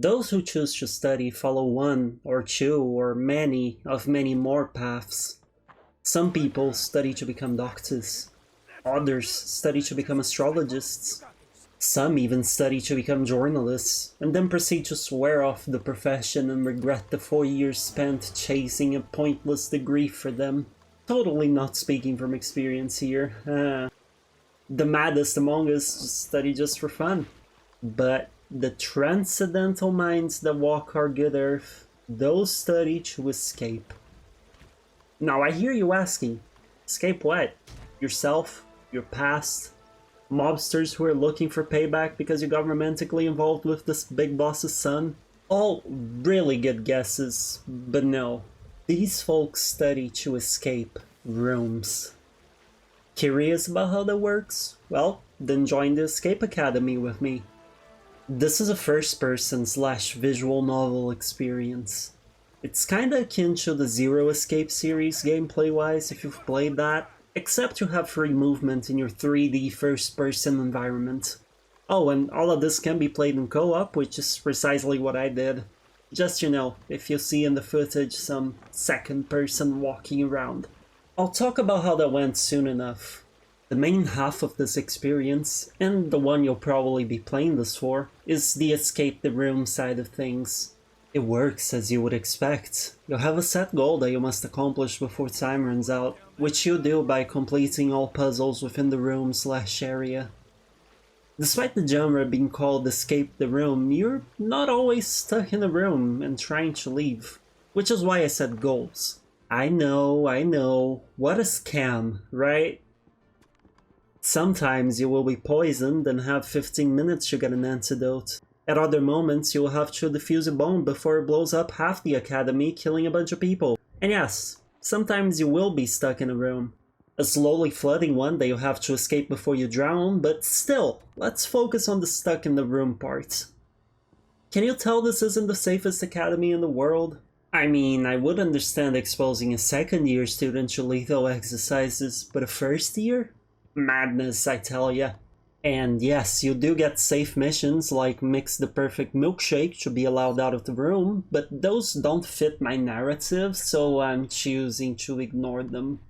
Those who choose to study follow one or two or many of many more paths. Some people study to become doctors, others study to become astrologists, some even study to become journalists, and then proceed to swear off the profession and regret the 4 years spent chasing a pointless degree for them. Totally not speaking from experience here. The maddest among us study just for fun. But the transcendental minds that walk our good earth, those study to escape. Now I hear you asking, escape what? Yourself? Your past? Mobsters who are looking for payback because you got romantically involved with this big boss's son? All really good guesses, but no. These folks study to escape rooms. Curious about how that works? Well, then join the Escape Academy with me. This is a first-person / visual novel experience. It's kinda akin to the Zero Escape series gameplay-wise if you've played that, except you have free movement in your 3D first-person environment. Oh, and all of this can be played in co-op, which is precisely what I did. Just, if you see in the footage some second person walking around. I'll talk about how that went soon enough. The main half of this experience, and the one you'll probably be playing this for, is the escape the room side of things. It works as you would expect. You'll have a set goal that you must accomplish before time runs out, which you do by completing all puzzles within the room / area. Despite the genre being called Escape the Room, you're not always stuck in a room and trying to leave, which is why I said goals. I know, what a scam, right? Sometimes you will be poisoned and have 15 minutes to get an antidote. At other moments, you will have to defuse a bomb before it blows up half the academy, killing a bunch of people. And yes, sometimes you will be stuck in a room. A slowly flooding one that you have to escape before you drown, but still, let's focus on the stuck in the room part. Can you tell this isn't the safest academy in the world? I mean, I would understand exposing a second-year student to lethal exercises, but a first-year? Madness, I tell ya. And yes, you do get safe missions like mix the perfect milkshake to be allowed out of the room, but those don't fit my narrative, so I'm choosing to ignore them.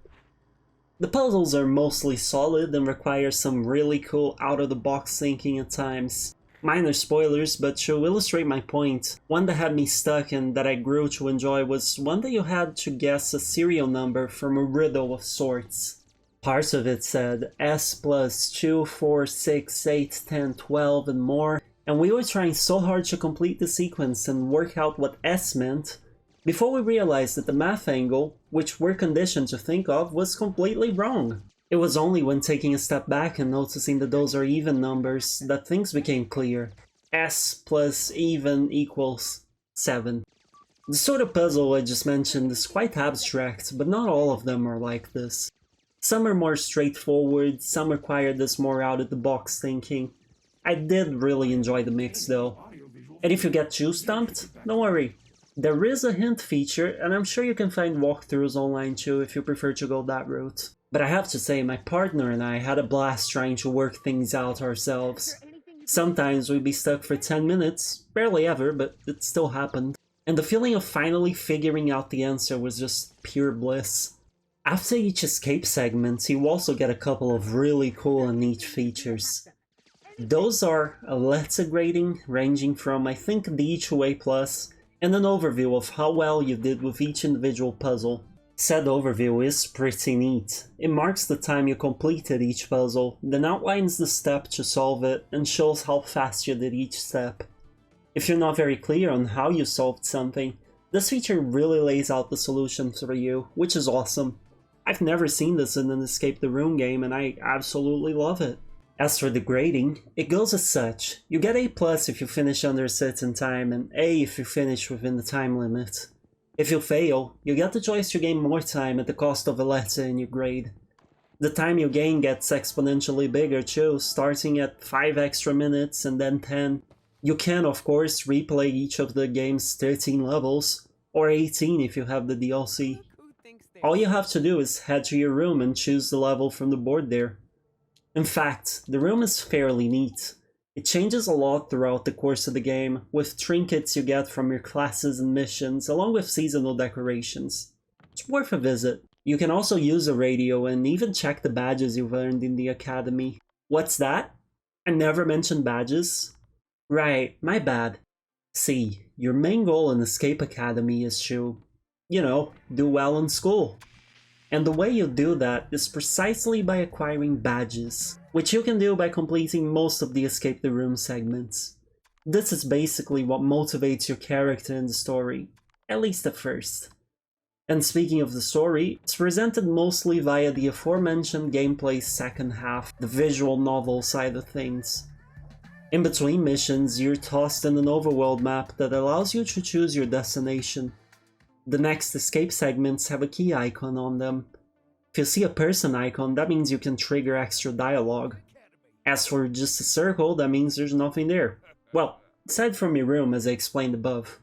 The puzzles are mostly solid and require some really cool out-of-the-box thinking at times. Minor spoilers, but to illustrate my point, one that had me stuck and that I grew to enjoy was one that you had to guess a serial number from a riddle of sorts. Parts of it said S plus 2, 4, 6, 8, 10, 12 and more, and we were trying so hard to complete the sequence and work out what S meant, before we realized that the math angle, which we're conditioned to think of, was completely wrong. It was only when taking a step back and noticing that those are even numbers that things became clear. S plus even equals 7. The sort of puzzle I just mentioned is quite abstract, but not all of them are like this. Some are more straightforward, some require this more out-of-the-box thinking. I did really enjoy the mix though. And if you get too stumped, don't worry. There is a hint feature, and I'm sure you can find walkthroughs online too if you prefer to go that route. But I have to say, my partner and I had a blast trying to work things out ourselves. Sometimes we'd be stuck for 10 minutes, barely ever, but it still happened. And the feeling of finally figuring out the answer was just pure bliss. After each escape segment, you also get a couple of really cool and neat features. Those are a letter grading ranging from I think D to A+, and an overview of how well you did with each individual puzzle. Said overview is pretty neat. It marks the time you completed each puzzle, then outlines the step to solve it, and shows how fast you did each step. If you're not very clear on how you solved something, this feature really lays out the solution for you, which is awesome. I've never seen this in an Escape the Room game and I absolutely love it. As for the grading, it goes as such. You get A+ if you finish under a certain time and A if you finish within the time limit. If you fail, you get the choice to gain more time at the cost of a letter in your grade. The time you gain gets exponentially bigger too, starting at 5 extra minutes and then 10. You can of course replay each of the game's 13 levels, or 18 if you have the DLC. All you have to do is head to your room and choose the level from the board there. In fact, the room is fairly neat. It changes a lot throughout the course of the game, with trinkets you get from your classes and missions, along with seasonal decorations. It's worth a visit. You can also use a radio and even check the badges you've earned in the academy. What's that? I never mentioned badges? Right, my bad. See, your main goal in Escape Academy is to, do well in school. And the way you do that is precisely by acquiring badges, which you can do by completing most of the Escape the Room segments. This is basically what motivates your character in the story, at least at first. And speaking of the story, it's presented mostly via the aforementioned gameplay's second half, the visual novel side of things. In between missions, you're tossed in an overworld map that allows you to choose your destination. The next escape segments have a key icon on them. If you see a person icon, that means you can trigger extra dialogue. As for just a circle, that means there's nothing there. Well, aside from your room as I explained above.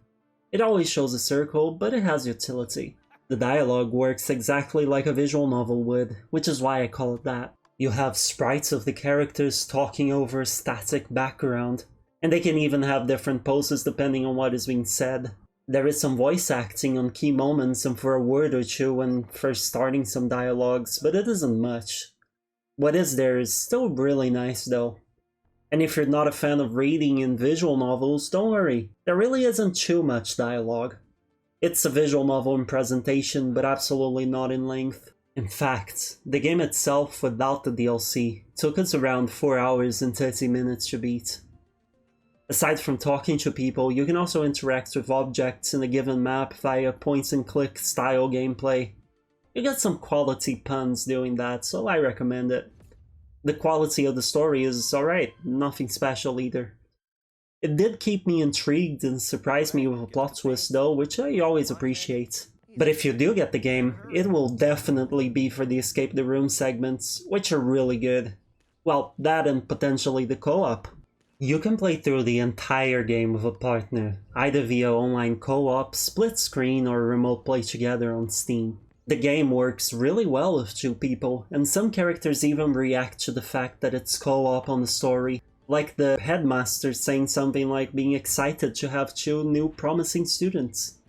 It always shows a circle, but it has utility. The dialogue works exactly like a visual novel would, which is why I call it that. You have sprites of the characters talking over a static background, and they can even have different poses depending on what is being said. There is some voice acting on key moments and for a word or two when first starting some dialogues, but it isn't much. What is there is still really nice though. And if you're not a fan of reading in visual novels, don't worry, there really isn't too much dialogue. It's a visual novel in presentation, but absolutely not in length. In fact, the game itself without the DLC took us around 4 hours and 30 minutes to beat. Aside from talking to people, you can also interact with objects in a given map via point-and-click style gameplay. You get some quality puns doing that, so I recommend it. The quality of the story is alright, nothing special either. It did keep me intrigued and surprised me with a plot twist though, which I always appreciate. But if you do get the game, it will definitely be for the Escape the Room segments, which are really good. Well, that and potentially the co-op. You can play through the entire game with a partner, either via online co-op, split screen, or remote play together on Steam. The game works really well with 2 people, and some characters even react to the fact that it's co-op on the story, like the headmaster saying something like being excited to have 2 new promising students.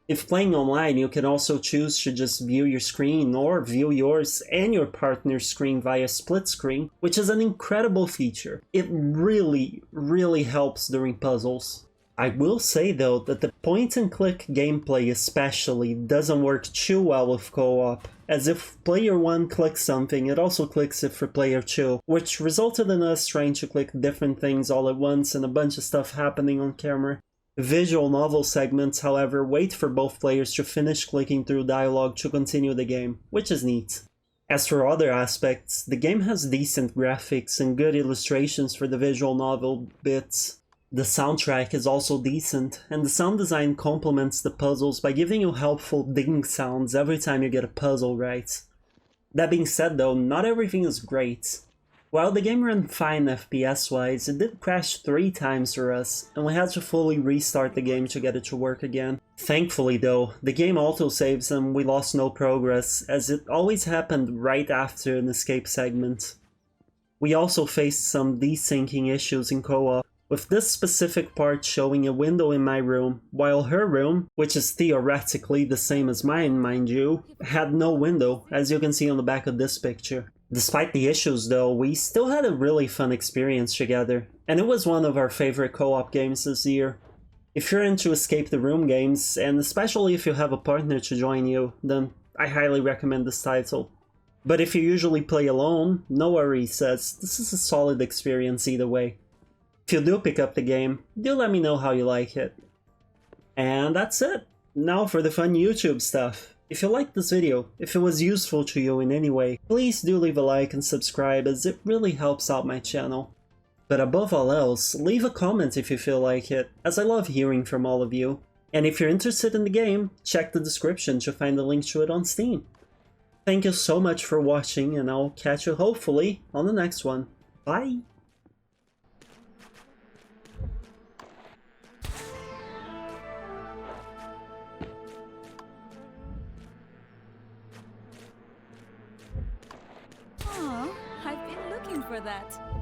If playing online, you can also choose to just view your screen or view yours and your partner's screen via split screen, which is an incredible feature. It really helps during puzzles. I will say though that the point-and-click gameplay especially doesn't work too well with co-op, as if player 1 clicks something, it also clicks it for player 2, which resulted in us trying to click different things all at once and a bunch of stuff happening on camera. Visual novel segments, however, wait for both players to finish clicking through dialogue to continue the game, which is neat. As for other aspects, the game has decent graphics and good illustrations for the visual novel bits. The soundtrack is also decent, and the sound design complements the puzzles by giving you helpful ding sounds every time you get a puzzle right. That being said though, not everything is great. While the game ran fine FPS-wise, it did crash 3 times for us, and we had to fully restart the game to get it to work again. Thankfully though, the game autosaves and we lost no progress, as it always happened right after an escape segment. We also faced some desyncing issues in co-op, with this specific part showing a window in my room, while her room, which is theoretically the same as mine, mind you, had no window, as you can see on the back of this picture. Despite the issues though, we still had a really fun experience together, and it was one of our favorite co-op games this year. If you're into Escape the Room games, and especially if you have a partner to join you, then I highly recommend this title. But if you usually play alone, no worries, as this is a solid experience either way. If you do pick up the game, do let me know how you like it. And that's it! Now for the fun YouTube stuff. If you liked this video, if it was useful to you in any way, please do leave a like and subscribe, as it really helps out my channel. But above all else, leave a comment if you feel like it, as I love hearing from all of you. And if you're interested in the game, check the description to find a link to it on Steam. Thank you so much for watching, and I'll catch you hopefully on the next one. Bye! Aw, I've been looking for that.